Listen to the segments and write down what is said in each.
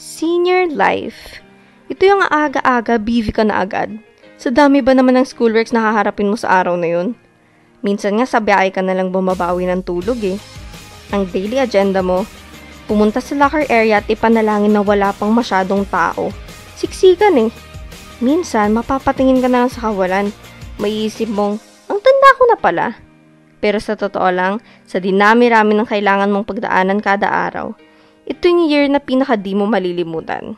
Senior life. Ito yung aga-aga, BV ka na agad. Sa dami ba naman ng schoolworks na haharapin mo sa araw na yun? Minsan nga sa biyahe ka na lang bumabawi ng tulog eh. Ang daily agenda mo, pumunta sa locker area at ipanalangin na wala pang masyadong tao. Siksikan eh. Minsan, mapapatingin ka na lang sa kawalan. Maiisip mong, ang tanda ko na pala. Pero sa totoo lang, sa dinami-rami ng kailangan mong pagdaanan kada araw, ito yung year na pinaka-di mo malilimutan.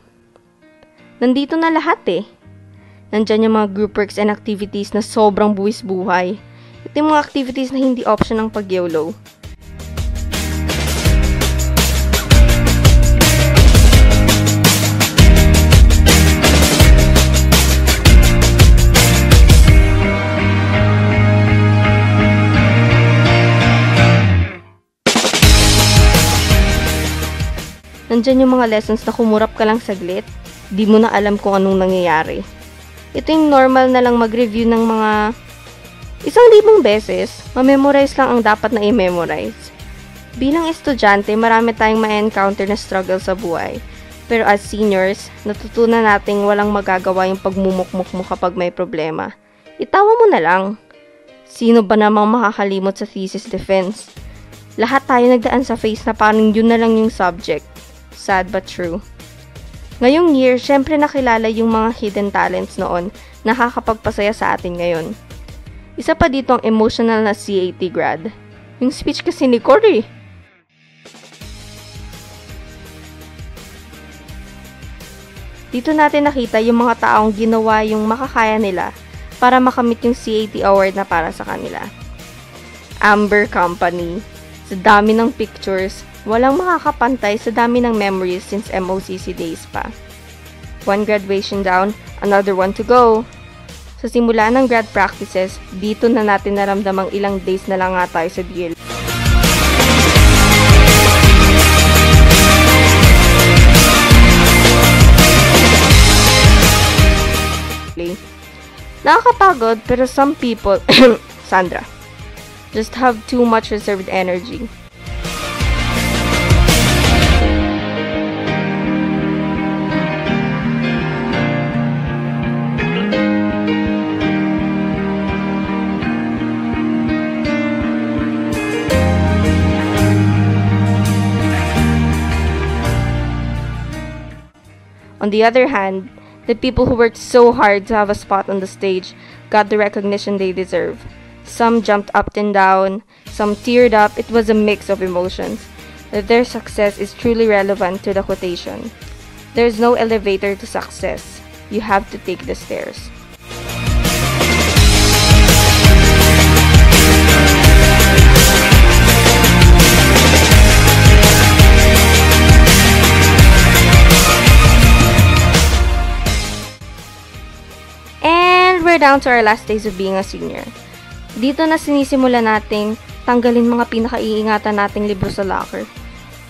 Nandito na lahat eh. Nandyan yung mga group works and activities na sobrang buwis buhay. Ito yung mga activities na hindi option ng pag-YOLO. Nandyan yung mga lessons na kumurap ka lang saglit, di mo na alam kung anong nangyayari. Ito yung normal na lang mag-review ng mga 1,000 beses, ma-memorize lang ang dapat na i-memorize. Bilang estudyante, marami tayong ma-encounter na struggle sa buhay. Pero as seniors, natutunan nating walang magagawa yung pagmumukmuk mo kapag may problema. Itawa mo na lang. Sino ba namang makakalimot sa thesis defense? Lahat tayo nagdaan sa phase na parang yun na lang yung subject. Sad but true. Ngayong year, syempre nakilala yung mga hidden talents noon na nakakapagpasaya sa atin ngayon. Isa pa dito ang emotional na CAT grad. Yung speech kasi ni Cory. Dito natin nakita yung mga taong ginawa yung makakaya nila para makamit yung CAT award na para sa kanila. Amber Company. Sa dami ng pictures, walang makakapantay sa dami ng memories since MOCC days pa. One graduation down, another one to go. Sa simula ng grad practices, dito na natin naramdamang ilang days na lang nga tayo sa DL. Nakakapagod pero some people, Sandra, just have too much reserved energy. On the other hand, the people who worked so hard to have a spot on the stage got the recognition they deserve. Some jumped up and down, some teared up. It was a mix of emotions. Their success is truly relevant to the quotation. There's no elevator to success. You have to take the stairs. We're down to our last days of being a senior. Dito na sinisimula nating tanggalin mga pinakaiingatan nating libro sa locker.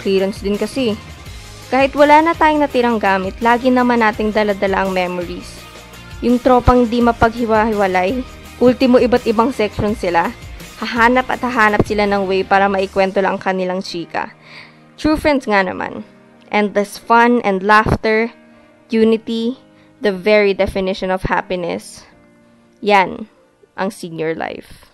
Clearance din kasi. Kahit wala na tayong natirang gamit, lagi naman nating dala-dala ang memories. Yung tropang di mapaghiwa-hiwalay, ultimo iba't ibang section sila, hahanap at hahanap sila ng way para maikwento lang kanilang chika. True friends nga naman. Endless fun and laughter, unity, the very definition of happiness. Yan ang senior life.